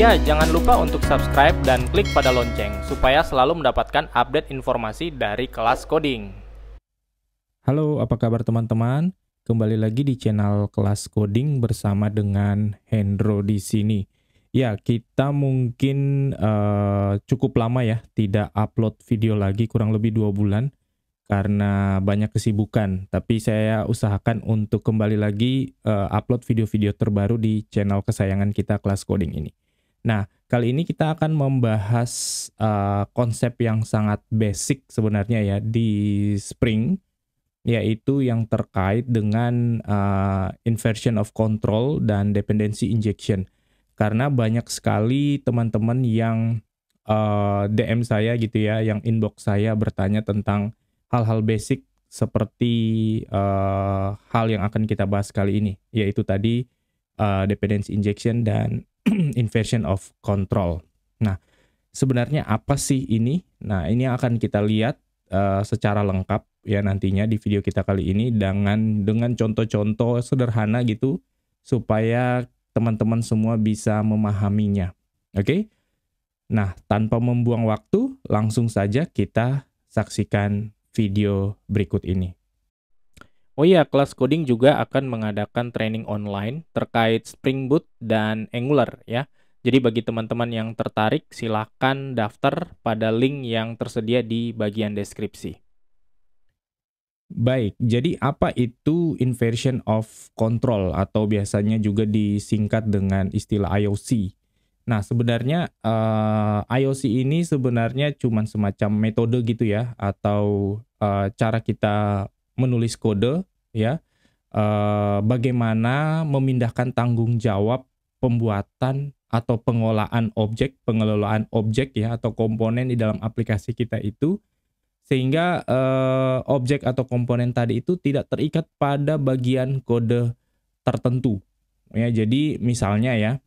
Ya, jangan lupa untuk subscribe dan klik pada lonceng supaya selalu mendapatkan update informasi dari kelas coding. Halo, apa kabar teman-teman? Kembali lagi di channel Kelas Coding bersama dengan Hendro di sini. Ya, kita mungkin cukup lama ya tidak upload video lagi, kurang lebih 2 bulan karena banyak kesibukan. Tapi saya usahakan untuk kembali lagi upload video-video terbaru di channel kesayangan kita Kelas Coding ini. Nah, kali ini kita akan membahas konsep yang sangat basic sebenarnya ya di Spring, yaitu yang terkait dengan inversion of control dan dependency injection. Karena banyak sekali teman-teman yang DM saya gitu ya, yang inbox saya bertanya tentang hal-hal basic seperti hal yang akan kita bahas kali ini, yaitu tadi dependency injection dan inversion of control. Nah, sebenarnya apa sih ini? Nah, ini akan kita lihat secara lengkap ya nantinya di video kita kali ini dengan contoh-contoh sederhana gitu supaya teman-teman semua bisa memahaminya. Oke? Nah, tanpa membuang waktu, langsung saja kita saksikan video berikut ini. Oh iya, kelas coding juga akan mengadakan training online terkait Spring Boot dan Angular ya. Jadi bagi teman-teman yang tertarik, silakan daftar pada link yang tersedia di bagian deskripsi. Baik, jadi apa itu inversion of control atau biasanya juga disingkat dengan istilah IOC? Nah, sebenarnya IOC ini sebenarnya cuma semacam metode gitu ya, atau cara kita menulis kode ya, bagaimana memindahkan tanggung jawab pembuatan atau pengelolaan objek ya, atau komponen di dalam aplikasi kita itu, sehingga objek atau komponen tadi itu tidak terikat pada bagian kode tertentu. Ya, jadi misalnya ya,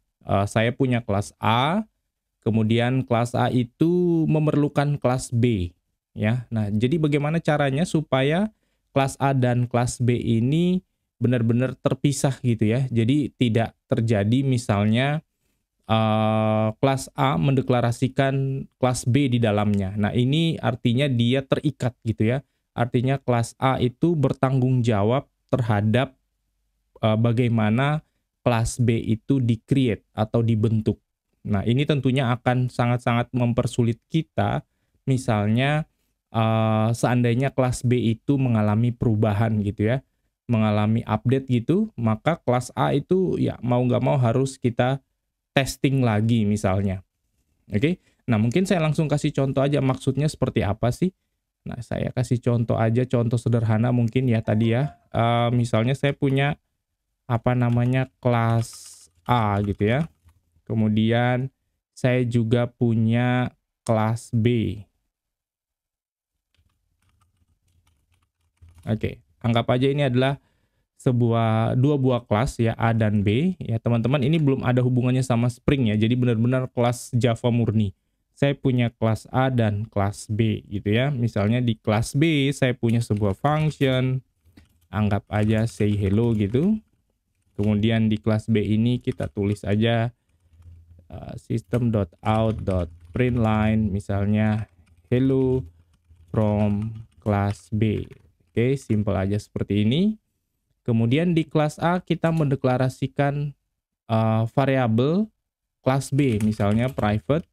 saya punya kelas A, kemudian kelas A itu memerlukan kelas B, ya. Nah, jadi bagaimana caranya supaya kelas A dan kelas B ini benar-benar terpisah gitu ya. Jadi tidak terjadi misalnya kelas A mendeklarasikan kelas B di dalamnya. Nah, ini artinya dia terikat gitu ya. Artinya kelas A itu bertanggung jawab terhadap bagaimana kelas B itu di-create atau dibentuk. Nah, ini tentunya akan sangat-sangat mempersulit kita, misalnya seandainya kelas B itu mengalami perubahan gitu ya, mengalami update gitu, maka kelas A itu ya mau nggak mau harus kita testing lagi misalnya. Oke. Nah, mungkin saya langsung kasih contoh aja maksudnya seperti apa sih. Nah, saya kasih contoh aja, contoh sederhana mungkin ya tadi ya. Misalnya saya punya apa namanya kelas A gitu ya. Kemudian saya juga punya kelas B. Oke, anggap aja ini adalah dua buah kelas ya, A dan B ya. Teman-teman, ini belum ada hubungannya sama Spring ya. Jadi benar-benar kelas Java murni. Saya punya kelas A dan kelas B gitu ya. Misalnya di kelas B saya punya sebuah function, anggap aja say hello gitu. Kemudian di kelas B ini kita tulis aja system.out.println misalnya hello from class B. Oke, simple aja seperti ini. Kemudian di kelas A kita mendeklarasikan variabel kelas B, misalnya private.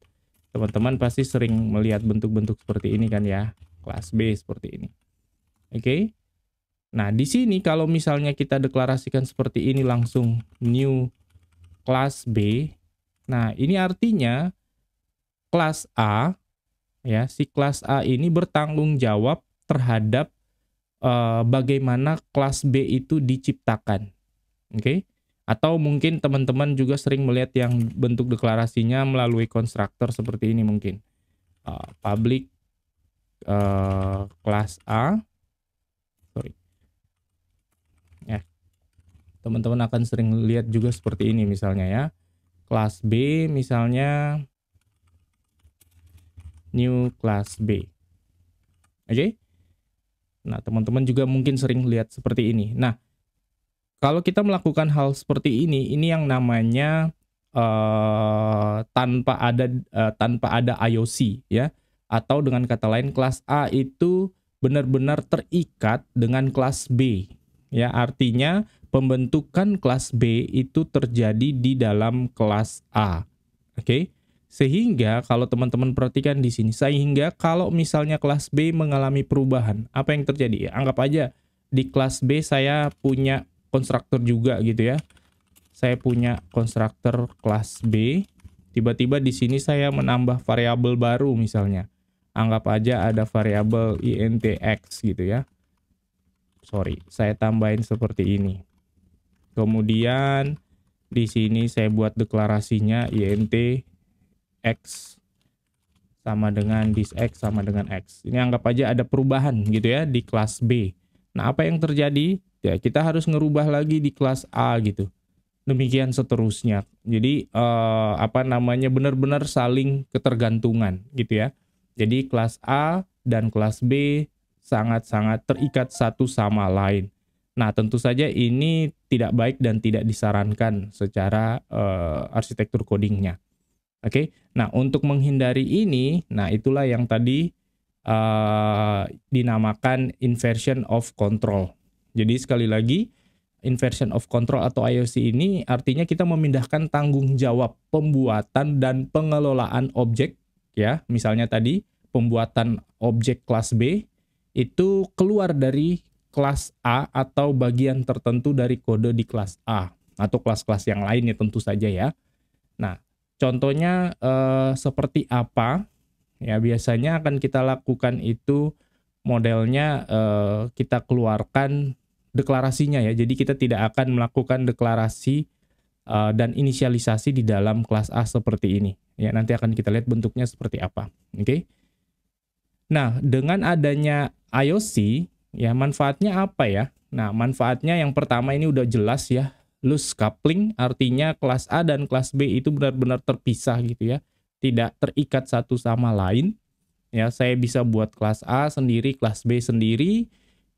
Teman-teman pasti sering melihat bentuk-bentuk seperti ini kan ya, kelas B seperti ini. Oke. Nah, di sini kalau misalnya kita deklarasikan seperti ini langsung new kelas B. Nah, ini artinya kelas A ya, si kelas A ini bertanggung jawab terhadap bagaimana kelas B itu diciptakan. Oke. Atau mungkin teman-teman juga sering melihat yang bentuk deklarasinya melalui konstruktor seperti ini mungkin. Public kelas A. Sorry. Ya. Teman-teman akan sering lihat juga seperti ini misalnya ya. Kelas B misalnya new class B. Oke. Nah, teman-teman juga mungkin sering lihat seperti ini. Nah, kalau kita melakukan hal seperti ini yang namanya tanpa ada IOC ya. Atau dengan kata lain kelas A itu benar-benar terikat dengan kelas B. Ya, artinya pembentukan kelas B itu terjadi di dalam kelas A. Oke. Sehingga kalau teman-teman perhatikan di sini, sehingga kalau misalnya kelas B mengalami perubahan, apa yang terjadi? Ya, anggap aja di kelas B saya punya konstruktor juga gitu ya. Saya punya konstruktor kelas B. Tiba-tiba di sini saya menambah variabel baru misalnya. Anggap aja ada variabel intx gitu ya. Sorry, saya tambahin seperti ini. Kemudian di sini saya buat deklarasinya int x sama dengan this x sama dengan x. Ini anggap aja ada perubahan gitu ya di kelas B. Nah, apa yang terjadi? Ya, kita harus ngerubah lagi di kelas A gitu. Demikian seterusnya. Jadi benar-benar saling ketergantungan gitu ya. Jadi kelas A dan kelas B sangat-sangat terikat satu sama lain. Nah, tentu saja ini tidak baik dan tidak disarankan secara arsitektur codingnya. Oke. Nah, untuk menghindari ini, nah itulah yang tadi dinamakan inversion of control. Jadi sekali lagi, inversion of control atau IOC ini artinya kita memindahkan tanggung jawab pembuatan dan pengelolaan objek ya. Misalnya tadi pembuatan objek kelas B itu keluar dari kelas A atau bagian tertentu dari kode di kelas A atau kelas-kelas yang lainnya tentu saja ya. Nah, contohnya seperti apa? Ya, biasanya akan kita lakukan itu modelnya kita keluarkan deklarasinya ya. Jadi kita tidak akan melakukan deklarasi dan inisialisasi di dalam kelas A seperti ini. Ya, nanti akan kita lihat bentuknya seperti apa. Oke. Nah, dengan adanya IOC, ya manfaatnya apa ya? Nah, manfaatnya yang pertama ini udah jelas ya. Loose coupling artinya kelas A dan kelas B itu benar-benar terpisah gitu ya. Tidak terikat satu sama lain. Ya, saya bisa buat kelas A sendiri, kelas B sendiri.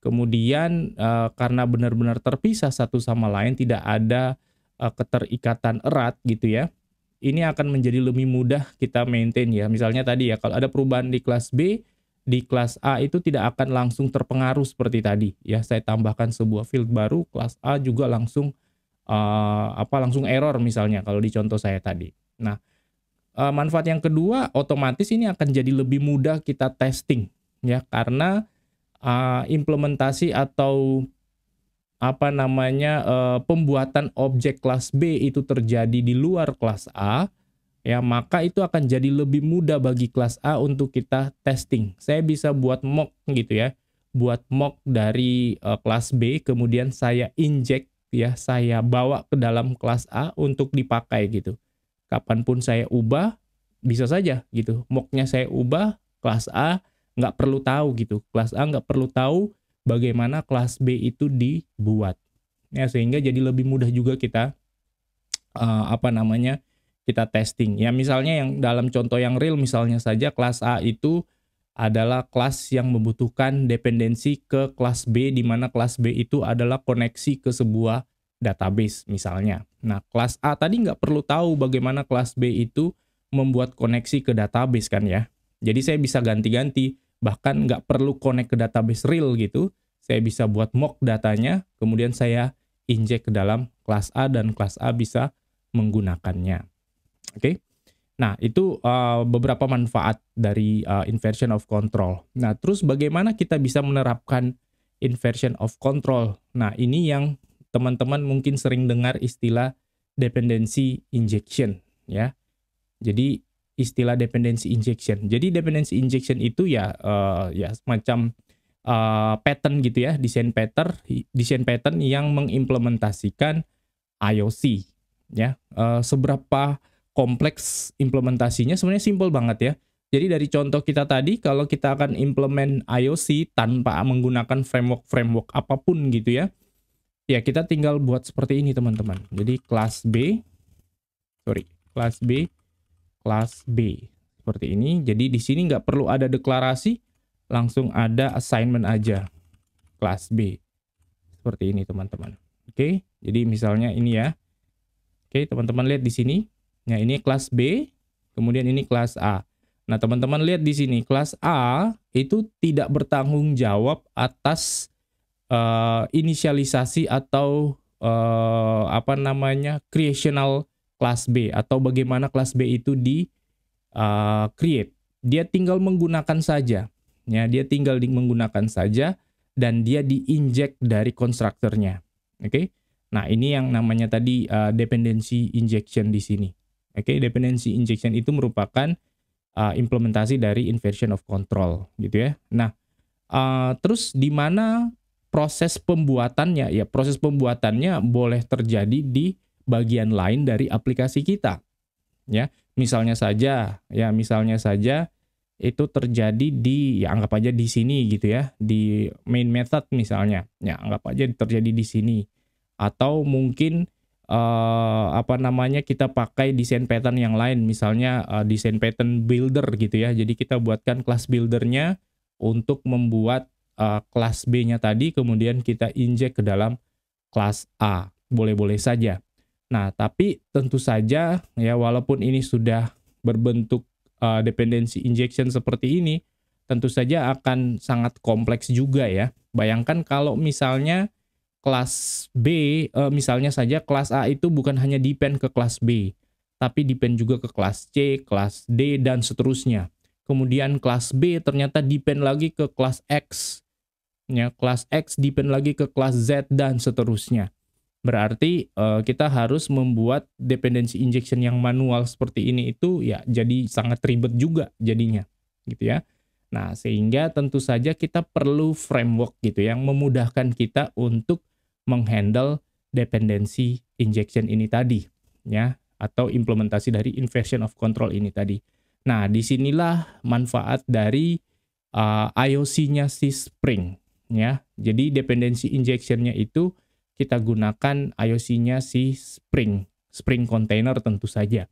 Kemudian karena benar-benar terpisah satu sama lain, tidak ada keterikatan erat gitu ya. Ini akan menjadi lebih mudah kita maintain ya. Misalnya tadi ya, kalau ada perubahan di kelas B, di kelas A itu tidak akan langsung terpengaruh seperti tadi ya. Saya tambahkan sebuah field baru, kelas A juga langsung langsung error misalnya kalau di contoh saya tadi. Nah, manfaat yang kedua, otomatis ini akan jadi lebih mudah kita testing ya, karena implementasi atau pembuatan objek kelas B itu terjadi di luar kelas A ya, maka itu akan jadi lebih mudah bagi kelas A untuk kita testing. Saya bisa buat mock gitu ya, buat mock dari kelas B, kemudian saya inject ya, saya bawa ke dalam kelas A untuk dipakai gitu. Kapanpun saya ubah, bisa saja gitu. Mocknya saya ubah, kelas A nggak perlu tahu gitu. Kelas A nggak perlu tahu bagaimana kelas B itu dibuat. Ya, sehingga jadi lebih mudah juga kita kita testing. Ya, misalnya yang dalam contoh yang real, misalnya saja kelas A itu adalah kelas yang membutuhkan dependensi ke kelas B, di mana kelas B itu adalah koneksi ke sebuah database misalnya. Nah, kelas A tadi nggak perlu tahu bagaimana kelas B itu membuat koneksi ke database kan ya. Jadi saya bisa ganti-ganti, bahkan nggak perlu connect ke database real gitu. Saya bisa buat mock datanya, kemudian saya inject ke dalam kelas A dan kelas A bisa menggunakannya. Oke. Nah, itu beberapa manfaat dari inversion of control. Nah, terus bagaimana kita bisa menerapkan inversion of control? Nah, ini yang teman-teman mungkin sering dengar istilah dependency injection ya. Jadi istilah dependency injection. Jadi dependency injection itu ya semacam pattern gitu ya, desain pattern yang mengimplementasikan IOC ya. Seberapa kompleks implementasinya? Sebenarnya simple banget ya. Jadi dari contoh kita tadi, kalau kita akan implement IOC tanpa menggunakan framework apapun gitu ya, ya kita tinggal buat seperti ini teman-teman. Jadi kelas B seperti ini. Jadi di sini nggak perlu ada deklarasi, langsung ada assignment aja kelas B seperti ini teman-teman. Oke, jadi misalnya ini ya. Oke, teman-teman lihat di sini. Ya, ini kelas B, kemudian ini kelas A. Nah, teman-teman lihat di sini, kelas A itu tidak bertanggung jawab atas inisialisasi atau apa namanya, creational kelas B atau bagaimana kelas B itu di create. Dia tinggal menggunakan saja. Ya, dia tinggal menggunakan saja dan dia diinjek dari konstruktornya. Oke. Nah, ini yang namanya tadi dependency injection di sini. Oke, dependency injection itu merupakan implementasi dari inversion of control gitu ya. Nah, terus di mana proses pembuatannya? Ya, proses pembuatannya boleh terjadi di bagian lain dari aplikasi kita. Ya, misalnya saja itu terjadi di, ya anggap aja di sini gitu ya, di main method misalnya. Ya, anggap aja terjadi di sini. Atau mungkin apa namanya, kita pakai desain pattern yang lain, misalnya desain pattern builder gitu ya. Jadi kita buatkan kelas buildernya untuk membuat kelas B-nya tadi, kemudian kita injek ke dalam kelas A. Boleh-boleh saja. Nah, tapi tentu saja ya, walaupun ini sudah berbentuk dependency injection seperti ini, tentu saja akan sangat kompleks juga ya. Bayangkan kalau misalnya kelas B, misalnya saja kelas A itu bukan hanya depend ke kelas B, tapi depend juga ke kelas C, kelas D, dan seterusnya. Kemudian kelas B ternyata depend lagi ke kelas X, ya, kelas X depend lagi ke kelas Z, dan seterusnya. Berarti kita harus membuat dependency injection yang manual seperti ini itu ya jadi sangat ribet juga jadinya, gitu ya. Nah, sehingga tentu saja kita perlu framework gitu yang memudahkan kita untuk menghandle dependency injection ini tadi, ya, atau implementasi dari inversion of control ini tadi. Nah, disinilah manfaat dari IOC-nya si Spring, ya. Jadi dependency injection-nya itu kita gunakan IOC-nya si Spring Container tentu saja.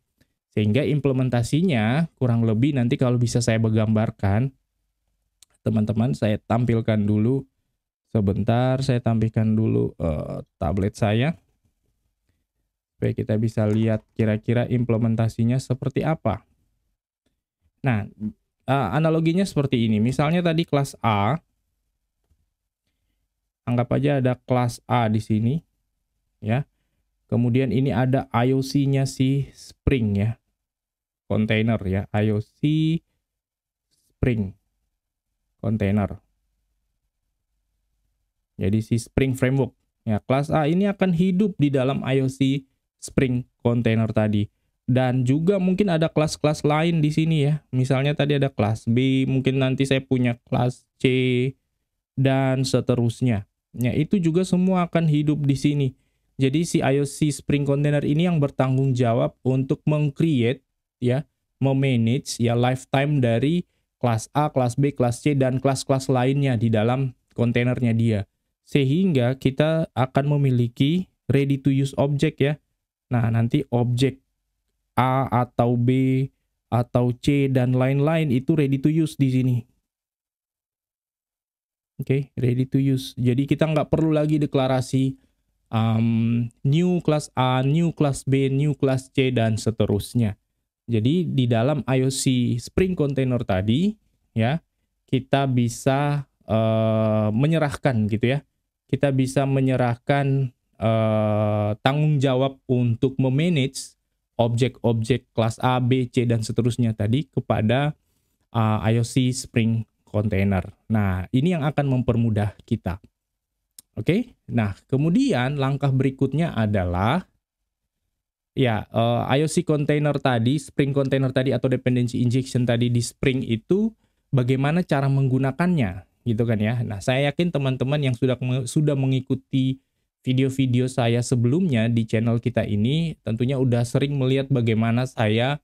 Sehingga implementasinya kurang lebih nanti kalau bisa saya gambarkan, teman-teman saya tampilkan dulu. Sebentar, saya tampilkan dulu tablet saya. Supaya kita bisa lihat kira-kira implementasinya seperti apa. Nah, analoginya seperti ini. Misalnya tadi kelas A, anggap aja ada kelas A di sini, ya. Kemudian ini ada IOC-nya si Spring ya, container ya, IOC Spring container. Jadi si Spring Framework ya, kelas A ini akan hidup di dalam IOC Spring container tadi. Dan juga mungkin ada kelas-kelas lain di sini ya. Misalnya tadi ada kelas B, mungkin nanti saya punya kelas C dan seterusnya. Ya, itu juga semua akan hidup di sini. Jadi si IOC Spring Container ini yang bertanggung jawab untuk meng-create ya, memanage ya lifetime dari kelas A, kelas B, kelas C, dan kelas-kelas lainnya di dalam kontainernya dia. Sehingga kita akan memiliki ready to use object ya. Nah, nanti objek A atau B atau C dan lain-lain itu ready to use di sini. Oke, ready to use. Jadi kita nggak perlu lagi deklarasi new class A, new class B, new class C, dan seterusnya. Jadi di dalam IOC Spring Container tadi, ya, kita bisa menyerahkan gitu ya. Kita bisa menyerahkan tanggung jawab untuk memanage objek-objek kelas A, B, C, dan seterusnya tadi kepada IOC Spring Container. Nah, ini yang akan mempermudah kita. Oke, nah kemudian langkah berikutnya adalah ya IOC container tadi, Spring Container tadi atau dependency injection tadi di Spring itu bagaimana cara menggunakannya, gitu kan ya. Nah, saya yakin teman-teman yang sudah mengikuti video-video saya sebelumnya di channel kita ini tentunya udah sering melihat bagaimana saya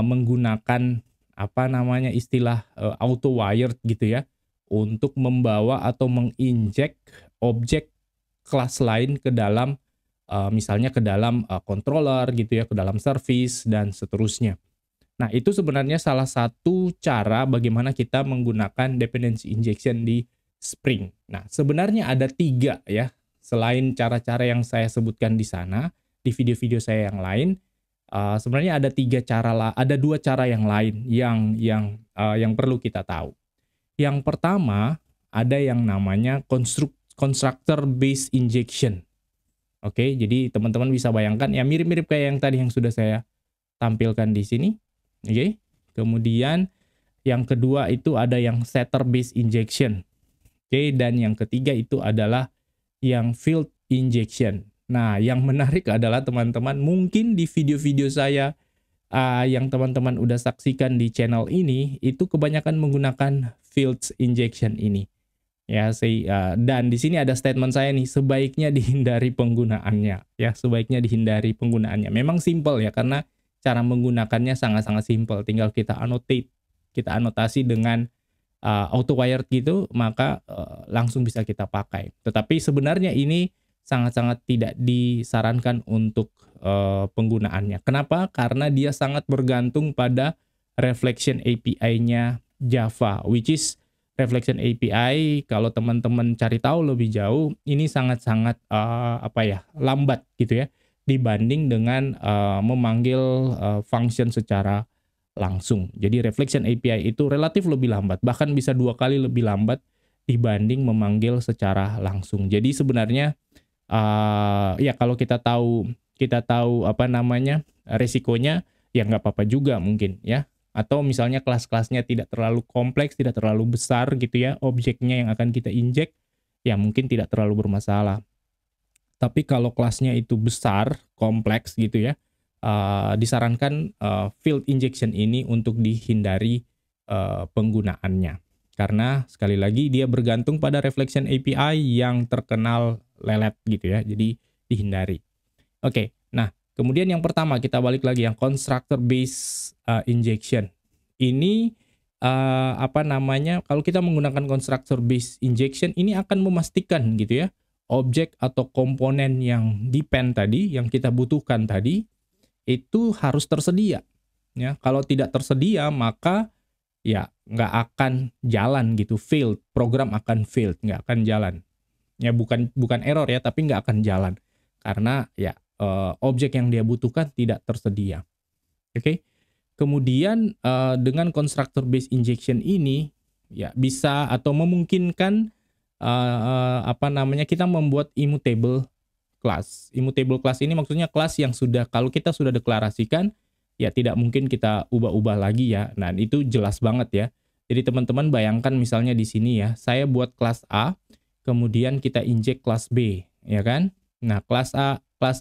menggunakan apa namanya istilah auto wired gitu ya untuk membawa atau menginjek objek kelas lain ke dalam misalnya ke dalam controller gitu ya, ke dalam service dan seterusnya. Nah, itu sebenarnya salah satu cara bagaimana kita menggunakan dependency injection di Spring. Nah, sebenarnya ada 3 ya, selain cara-cara yang saya sebutkan di sana, di video-video saya yang lain, Sebenarnya ada dua cara yang lain yang perlu kita tahu. Yang pertama, ada yang namanya constructor based injection. Oke, jadi teman-teman bisa bayangkan ya mirip-mirip kayak yang tadi yang sudah saya tampilkan di sini. Oke. Kemudian yang kedua itu ada yang setter based injection. Oke, dan yang ketiga itu adalah yang field injection. Nah, yang menarik adalah teman-teman mungkin di video-video saya yang teman-teman udah saksikan di channel ini itu kebanyakan menggunakan field injection ini. Ya, dan di sini ada statement saya nih, sebaiknya dihindari penggunaannya. Ya, sebaiknya dihindari penggunaannya. Memang simple ya, karena cara menggunakannya sangat-sangat simple. Tinggal kita anotasi dengan auto wired gitu, maka langsung bisa kita pakai. Tetapi sebenarnya ini sangat-sangat tidak disarankan untuk penggunaannya. Kenapa? Karena dia sangat bergantung pada reflection API-nya Java, which is reflection API. Kalau teman-teman cari tahu lebih jauh, ini sangat-sangat lambat gitu ya, dibanding dengan memanggil function secara langsung. Jadi reflection API itu relatif lebih lambat, bahkan bisa 2 kali lebih lambat dibanding memanggil secara langsung. Jadi sebenarnya ya kalau kita tahu resikonya, ya nggak apa-apa juga mungkin ya. Atau misalnya kelas-kelasnya tidak terlalu kompleks, tidak terlalu besar gitu ya, objeknya yang akan kita injek, ya mungkin tidak terlalu bermasalah. Tapi kalau kelasnya itu besar, kompleks gitu ya, disarankan field injection ini untuk dihindari penggunaannya. Karena sekali lagi dia bergantung pada reflection API yang terkenal lelet gitu ya, jadi dihindari. Oke, nah kemudian yang pertama kita balik lagi yang constructor based injection. Ini kalau kita menggunakan constructor based injection ini akan memastikan gitu ya, objek atau komponen yang depend tadi, yang kita butuhkan tadi, itu harus tersedia. Ya, kalau tidak tersedia maka ya nggak akan jalan gitu, failed, program akan failed, nggak akan jalan. Ya bukan error ya, tapi nggak akan jalan karena ya objek yang dia butuhkan tidak tersedia. Oke. Kemudian dengan constructor based injection ini ya bisa atau memungkinkan kita membuat immutable class. Immutable class ini maksudnya kelas yang kalau kita sudah deklarasikan ya tidak mungkin kita ubah-ubah lagi ya. Nah, itu jelas banget ya. Jadi teman-teman bayangkan misalnya di sini ya, saya buat kelas A, kemudian kita injek kelas B, ya kan? Nah, kelas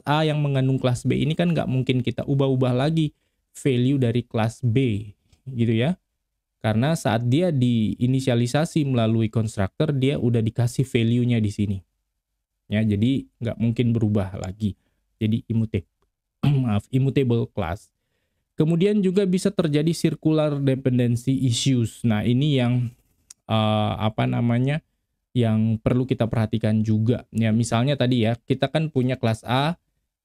A yang mengandung kelas B ini kan nggak mungkin kita ubah-ubah lagi value dari kelas B, gitu ya. Karena saat dia diinisialisasi melalui constructor, dia udah dikasih value-nya di sini. Ya, jadi nggak mungkin berubah lagi. Jadi immutable class. Kemudian juga bisa terjadi circular dependency issues. Nah, ini yang yang perlu kita perhatikan juga. Ya, misalnya tadi ya, kita kan punya kelas A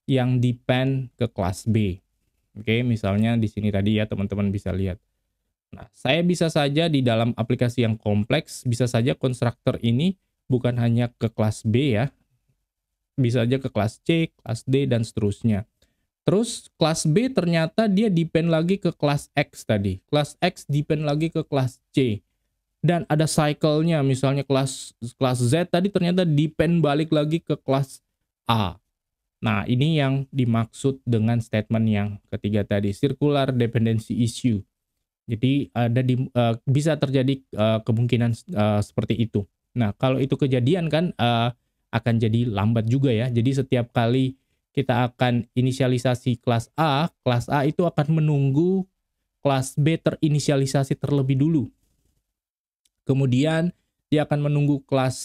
yang depend ke kelas B. Oke, misalnya di sini tadi ya teman-teman bisa lihat. Nah, saya bisa saja di dalam aplikasi yang kompleks, bisa saja konstruktor ini bukan hanya ke kelas B ya, bisa saja ke kelas C, kelas D, dan seterusnya. Terus kelas B ternyata dia depend lagi ke kelas X tadi. Kelas X depend lagi ke kelas C. Dan ada cycle-nya, misalnya kelas Z tadi ternyata depend balik lagi ke kelas A. Nah, ini yang dimaksud dengan statement yang ketiga tadi, circular dependency issue. Jadi bisa terjadi kemungkinan seperti itu. Nah, kalau itu kejadian kan akan jadi lambat juga ya. Jadi setiap kali kita akan inisialisasi kelas A itu akan menunggu kelas B terinisialisasi terlebih dulu. Kemudian dia akan menunggu kelas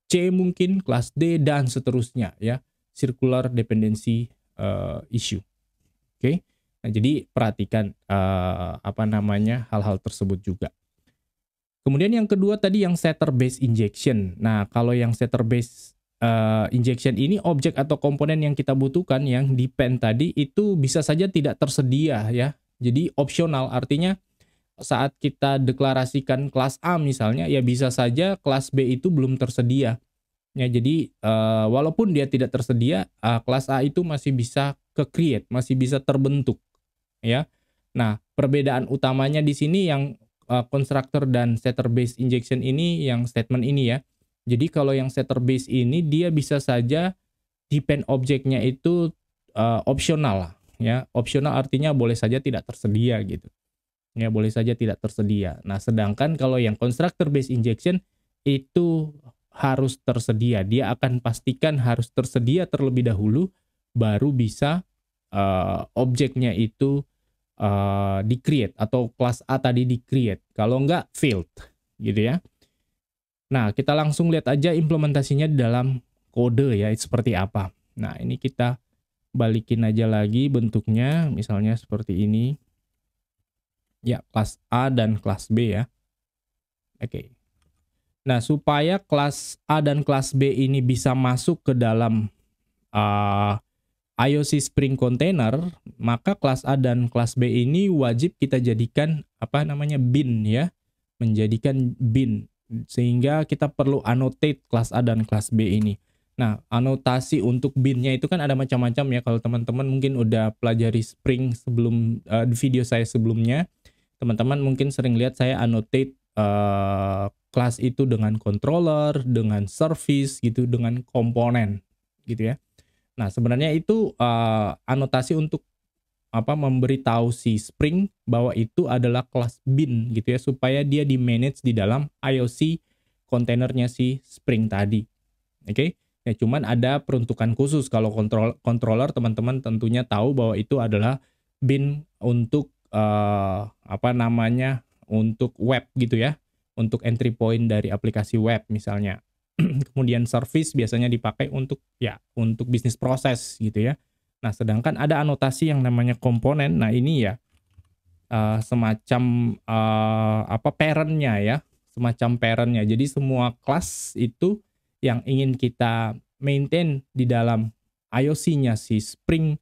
C mungkin, kelas D, dan seterusnya ya. Circular dependency issue. Oke. Nah, jadi perhatikan hal-hal tersebut juga. Kemudian yang kedua tadi yang setter based injection. Nah, kalau yang setter based injection ini objek atau komponen yang kita butuhkan yang depend tadi itu bisa saja tidak tersedia ya. Jadi opsional, artinya saat kita deklarasikan kelas A misalnya ya bisa saja kelas B itu belum tersedia. Ya, jadi walaupun dia tidak tersedia, kelas A itu masih bisa ke create, masih bisa terbentuk ya. Nah, perbedaan utamanya di sini yang constructor dan setter based injection ini yang statement ini ya. Jadi kalau yang setter based ini dia bisa saja depend objeknya itu opsional lah ya. Opsional artinya boleh saja tidak tersedia gitu. Ya, boleh saja tidak tersedia. Nah, sedangkan kalau yang constructor based injection itu harus tersedia. Dia akan pastikan harus tersedia terlebih dahulu baru bisa objeknya itu di-create atau kelas A tadi di-create. Kalau enggak, failed gitu ya. Nah, kita langsung lihat aja implementasinya di dalam kode ya, seperti apa. Nah, ini kita balikin aja lagi bentuknya, misalnya seperti ini. Ya, kelas A dan kelas B ya. Oke. Nah, supaya kelas A dan kelas B ini bisa masuk ke dalam IOC Spring Container, maka kelas A dan kelas B ini wajib kita jadikan bin ya, menjadikan bin, sehingga kita perlu annotate kelas A dan kelas B ini. Nah, anotasi untuk binnya itu kan ada macam-macam ya. Kalau teman-teman mungkin udah pelajari Spring sebelum video saya sebelumnya, teman-teman mungkin sering lihat saya annotate kelas itu dengan controller, dengan service gitu, dengan komponen gitu ya. Nah, sebenarnya itu anotasi untuk memberitahu si Spring bahwa itu adalah kelas bin gitu ya, supaya dia di manage di dalam IOC kontainernya si Spring tadi. Oke. Ya, cuman ada peruntukan khusus kalau controller teman-teman tentunya tahu bahwa itu adalah bin untuk untuk web gitu ya, untuk entry point dari aplikasi web misalnya. Kemudian service biasanya dipakai untuk bisnis proses gitu ya. Nah, sedangkan ada anotasi yang namanya komponen. Nah, ini ya semacam parent-nya ya, semacam parent-nya. Jadi semua kelas itu yang ingin kita maintain di dalam IOC-nya si Spring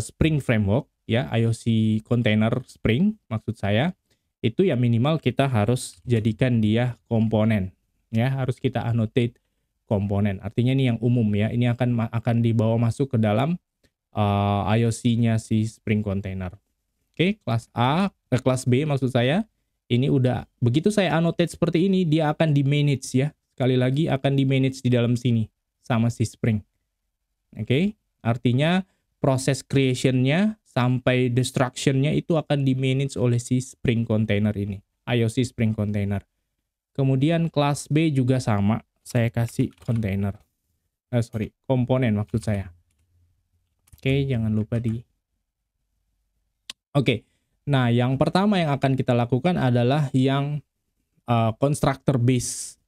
Spring Framework ya, IOC Container Spring maksud saya, itu ya minimal kita harus jadikan dia komponen ya, harus kita annotate komponen. Artinya ini yang umum ya, ini akan dibawa masuk ke dalam IOC-nya si Spring Container. Oke, kelas B maksud saya, ini udah begitu saya annotate seperti ini, dia akan di manage ya. Sekali lagi akan di manage di dalam sini sama si Spring. Oke, artinya proses creation-nya sampai destruction-nya itu akan di manage oleh si Spring Container ini, IOC Spring Container. Kemudian kelas B juga sama, saya kasih container. Komponen maksud saya. Oke, jangan lupa Oke, nah yang pertama yang akan kita lakukan adalah yang constructor base.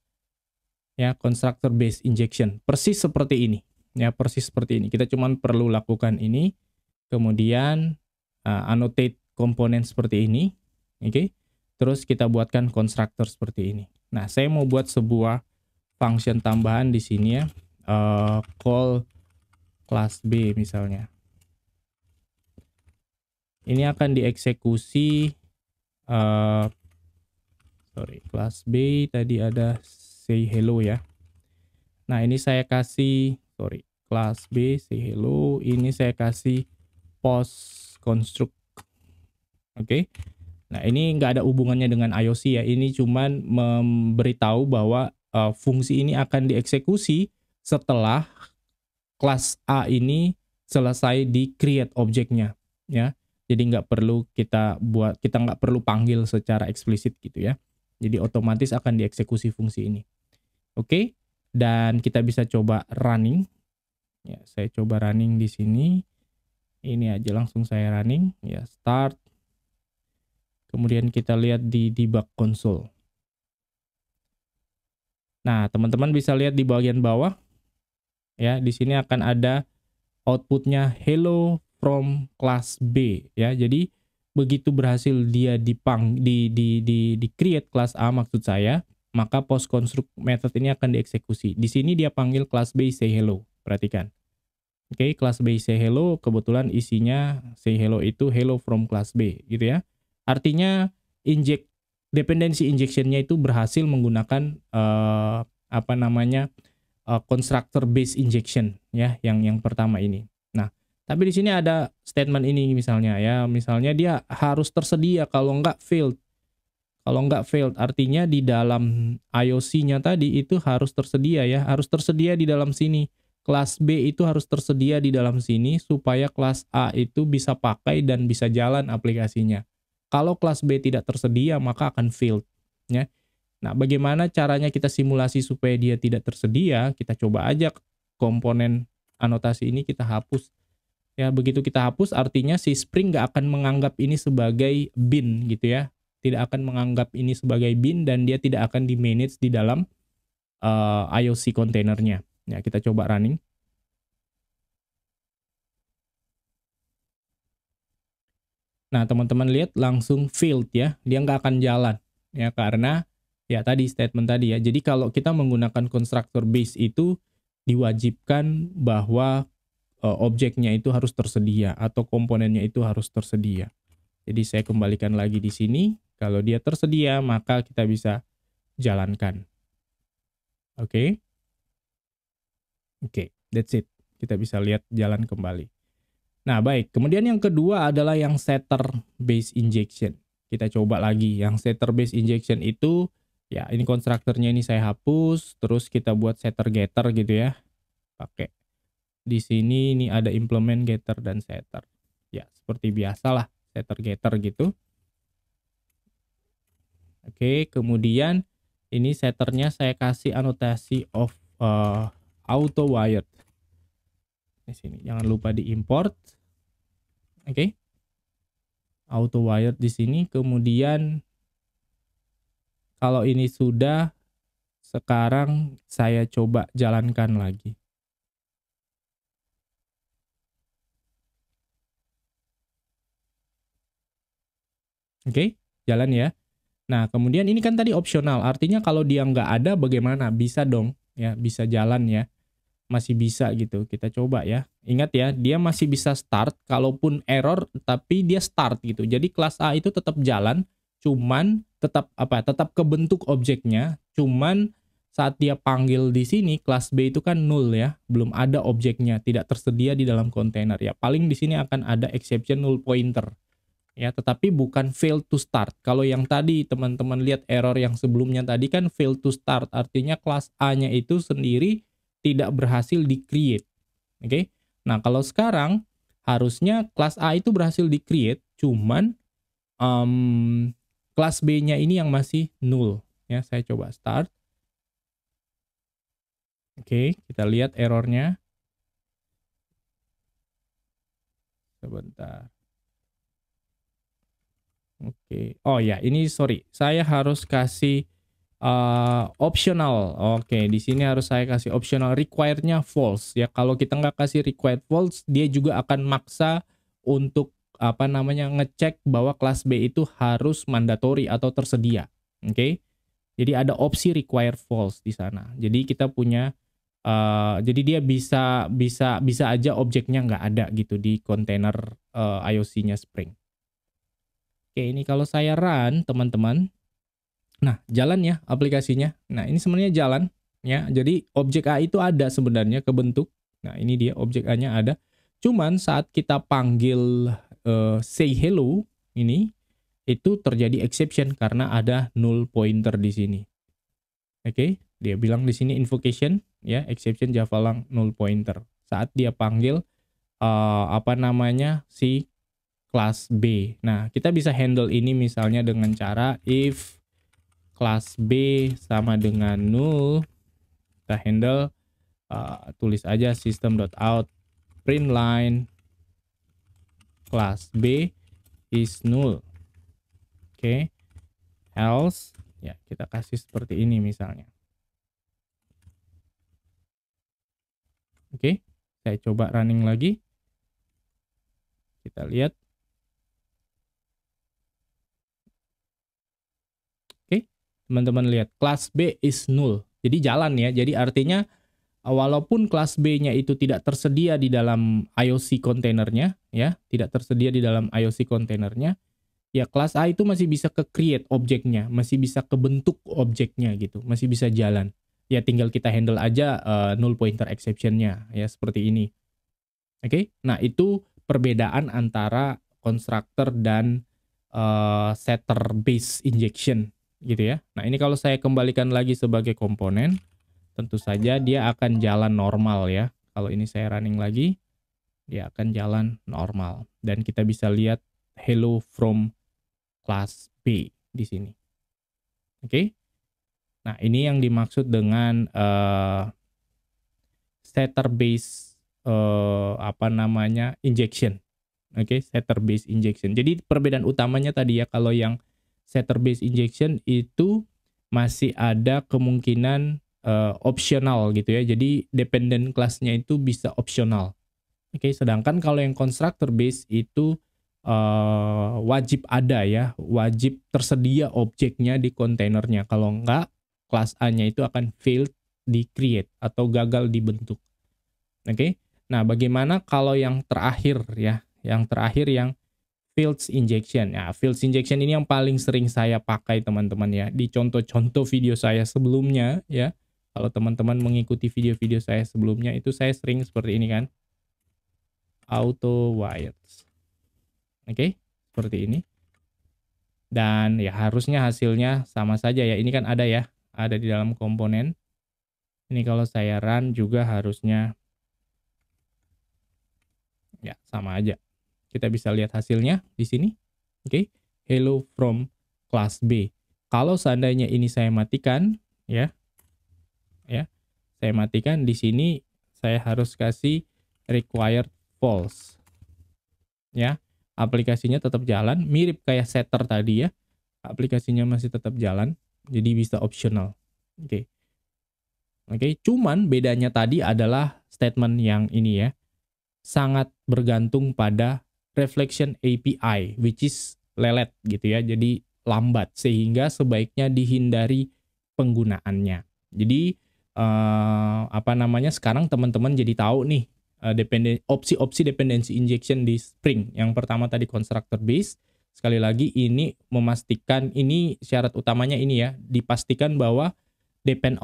Ya, constructor base injection. Persis seperti ini. Ya, persis seperti ini. Kita cuma perlu lakukan ini. Kemudian annotate komponen seperti ini. Oke. Terus kita buatkan constructor seperti ini. Nah, saya mau buat sebuah function tambahan di sini ya. Call kelas B misalnya. Ini akan dieksekusi kelas B tadi ada say hello ya. Nah, ini saya kasih kelas B say hello, ini saya kasih post construct. Oke. Nah, ini nggak ada hubungannya dengan IOC ya. Ini cuman memberitahu bahwa fungsi ini akan dieksekusi setelah kelas A ini selesai di create objeknya ya. Jadi nggak perlu kita nggak perlu panggil secara eksplisit gitu ya. Jadi otomatis akan dieksekusi fungsi ini. Oke. Dan kita bisa coba running. Ya, saya coba running di sini. Ini aja langsung saya running ya, start. Kemudian kita lihat di debug console. Nah, teman-teman bisa lihat di bagian bawah ya, di sini akan ada outputnya hello from class B ya. Jadi begitu berhasil dia di create kelas A maksud saya, maka post construct method ini akan dieksekusi. Di sini dia panggil kelas B say hello. Perhatikan. Oke, kelas B say hello, kebetulan isinya say hello itu hello from class B gitu ya. Artinya dependency injection-nya itu berhasil menggunakan constructor based injection ya, yang pertama ini. Tapi di sini ada statement ini misalnya ya, misalnya dia harus tersedia, kalau enggak failed. Kalau enggak failed artinya di dalam IOC-nya tadi itu harus tersedia ya, harus tersedia di dalam sini. Kelas B itu harus tersedia di dalam sini supaya kelas A itu bisa pakai dan bisa jalan aplikasinya. Kalau kelas B tidak tersedia maka akan failed ya. Nah, bagaimana caranya kita simulasi supaya dia tidak tersedia? Kita coba aja komponen anotasi ini kita hapus. Ya, begitu kita hapus artinya si Spring nggak akan menganggap ini sebagai bin gitu ya. Tidak akan menganggap ini sebagai bin dan dia tidak akan di-manage di dalam IOC kontainernya. Ya, kita coba running. Nah, teman-teman lihat langsung failed ya. Dia nggak akan jalan. Ya, karena ya tadi statement tadi ya. Jadi kalau kita menggunakan constructor base itu diwajibkan bahwa objeknya itu harus tersedia atau komponennya itu harus tersedia. Jadi saya kembalikan lagi di sini. Kalau dia tersedia, maka kita bisa jalankan. Oke. Oke, that's it. Kita bisa lihat jalan kembali. Nah, baik. Kemudian yang kedua adalah yang setter base injection. Kita coba lagi. Yang setter base injection itu, ya ini konstruktornya ini saya hapus. Terus kita buat setter getter gitu ya. Pakai. Di sini ini ada implement getter dan setter. Ya, seperti biasalah setter getter gitu. Oke, kemudian ini setternya saya kasih anotasi of auto wired. Di sini jangan lupa diimport. Oke. Auto wired di sini, kemudian kalau ini sudah, sekarang saya coba jalankan lagi. Oke, jalan ya. Nah, kemudian ini kan tadi opsional, artinya kalau dia nggak ada bagaimana? Bisa dong, ya, bisa jalan ya. Masih bisa gitu, kita coba ya. Ingat ya, dia masih bisa start, kalaupun error, tapi dia start gitu. Jadi kelas A itu tetap jalan, cuman tetap kebentuk objeknya, cuman saat dia panggil di sini, kelas B itu kan null ya, belum ada objeknya, tidak tersedia di dalam kontainer ya. Paling di sini akan ada exception null pointer. Ya, tetapi bukan fail to start. Kalau yang tadi teman-teman lihat error yang sebelumnya tadi kan fail to start, artinya kelas A-nya itu sendiri tidak berhasil di-create. Oke. Nah, kalau sekarang harusnya kelas A itu berhasil di-create, cuman kelas B-nya ini yang masih null. Ya, saya coba start. Oke, kita lihat errornya. Sebentar. Oke. Oh ya, ini sorry. Saya harus kasih optional. Oke, di sini harus saya kasih optional, required-nya false ya. Kalau kita nggak kasih required false, dia juga akan maksa untuk ngecek bahwa kelas B itu harus mandatory atau tersedia. Oke. Jadi ada opsi required false di sana. Jadi kita punya jadi dia bisa aja objeknya nggak ada gitu di kontainer IOC-nya Spring. Oke, ini kalau saya run, teman-teman. Nah, jalan ya aplikasinya. Nah, ini sebenarnya jalan ya. Jadi objek A itu ada sebenarnya kebentuk. Nah, ini dia objek A-nya ada. Cuman saat kita panggil say hello ini itu terjadi exception karena ada null pointer di sini. Oke, dia bilang di sini invocation ya, exception javalang null pointer. Saat dia panggil si kelas B. Nah, kita bisa handle ini misalnya dengan cara if kelas B sama dengan null, kita handle tulis aja system.out print line kelas B is null. Oke. Else ya kita kasih seperti ini misalnya. Oke, saya coba running lagi. Kita lihat. Teman-teman lihat, kelas B is null. Jadi jalan ya. Jadi artinya walaupun kelas B-nya itu tidak tersedia di dalam IOC kontainernya, ya, tidak tersedia di dalam IOC kontainernya, ya kelas A itu masih bisa ke-create objeknya, masih bisa kebentuk objeknya gitu, masih bisa jalan. Ya tinggal kita handle aja null pointer exception-nya, ya seperti ini. Oke, nah itu perbedaan antara constructor dan setter base injection gitu ya. Nah ini kalau saya kembalikan lagi sebagai komponen, tentu saja dia akan jalan normal ya. Kalau ini saya running lagi, dia akan jalan normal. Dan kita bisa lihat hello from class B di sini. Oke, nah ini yang dimaksud dengan setter base injection. Oke, setter base injection. Jadi perbedaan utamanya tadi ya, kalau yang setter base injection itu masih ada kemungkinan opsional gitu ya. Jadi dependent class-nya itu bisa opsional. Oke, sedangkan kalau yang constructor base itu wajib ada ya, wajib tersedia objeknya di kontainernya. Kalau enggak, kelas A-nya itu akan failed di create atau gagal dibentuk. Oke. Nah, bagaimana kalau yang terakhir ya? Yang terakhir yang fields injection. Ya, fields injection ini yang paling sering saya pakai teman-teman ya. Di contoh-contoh video saya sebelumnya ya. Kalau teman-teman mengikuti video-video saya sebelumnya itu saya sering seperti ini kan. Auto wires. Oke, seperti ini. Dan ya harusnya hasilnya sama saja ya. Ini kan ada ya, ada di dalam komponen. Ini kalau saya run juga harusnya ya sama aja. Kita bisa lihat hasilnya di sini. Oke, hello from class B. Kalau seandainya ini saya matikan ya. Saya matikan di sini, saya harus kasih required false. Ya. Aplikasinya tetap jalan, mirip kayak setter tadi ya. Aplikasinya masih tetap jalan, jadi bisa optional. Oke. Oke, cuman bedanya tadi adalah statement yang ini ya. Sangat bergantung pada reflection API, which is lelet gitu ya, jadi lambat, sehingga sebaiknya dihindari penggunaannya. Jadi sekarang teman-teman jadi tahu nih opsi-opsi dependency injection di Spring. Yang pertama tadi constructor base. Sekali lagi ini memastikan, ini syarat utamanya ini ya, dipastikan bahwa dependent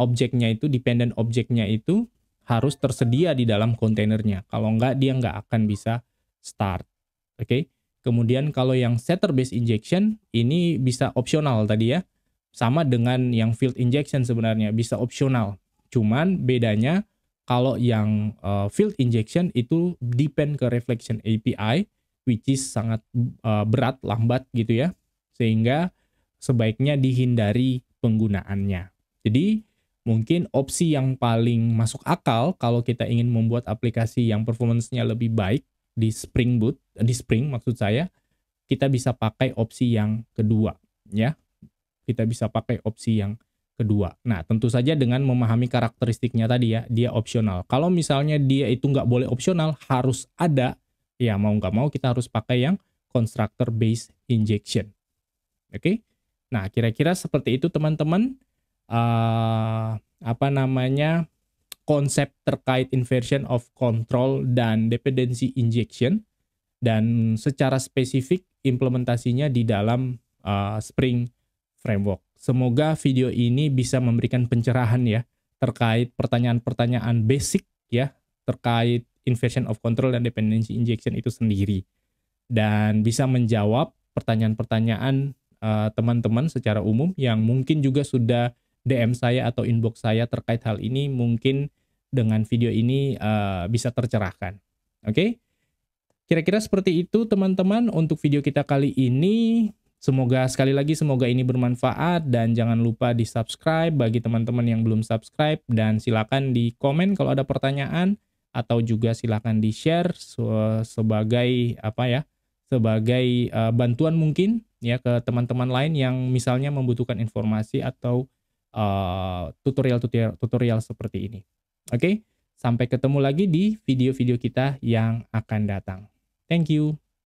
objeknya itu harus tersedia di dalam kontainernya. Kalau enggak, dia enggak akan bisa start. Oke. Kemudian kalau yang setter base injection, ini bisa opsional tadi ya. Sama dengan yang field injection sebenarnya, bisa opsional. Cuman bedanya kalau yang field injection itu depend ke reflection API, which is sangat berat, lambat gitu ya. Sehingga sebaiknya dihindari penggunaannya. Jadi mungkin opsi yang paling masuk akal kalau kita ingin membuat aplikasi yang performance-nya lebih baik di Spring maksud saya, kita bisa pakai opsi yang kedua ya. Kita bisa pakai opsi yang kedua. Nah, tentu saja dengan memahami karakteristiknya tadi ya, dia opsional. Kalau misalnya dia itu nggak boleh opsional, harus ada, ya mau nggak mau kita harus pakai yang constructor based injection. Oke? Nah, kira-kira seperti itu teman-teman. Konsep terkait inversion of control dan dependency injection, dan secara spesifik implementasinya di dalam Spring Framework. Semoga video ini bisa memberikan pencerahan ya terkait pertanyaan-pertanyaan basic ya terkait inversion of control dan dependency injection itu sendiri, dan bisa menjawab pertanyaan-pertanyaan teman-teman secara umum yang mungkin juga sudah DM saya atau inbox saya terkait hal ini. Mungkin dengan video ini bisa tercerahkan. Oke? Kira-kira seperti itu teman-teman untuk video kita kali ini. Semoga ini bermanfaat, dan jangan lupa di subscribe bagi teman-teman yang belum subscribe, dan silakan di komen kalau ada pertanyaan, atau juga silakan di share sebagai bantuan mungkin ya ke teman-teman lain yang misalnya membutuhkan informasi atau tutorial seperti ini. Oke, sampai ketemu lagi di video-video kita yang akan datang. Thank you.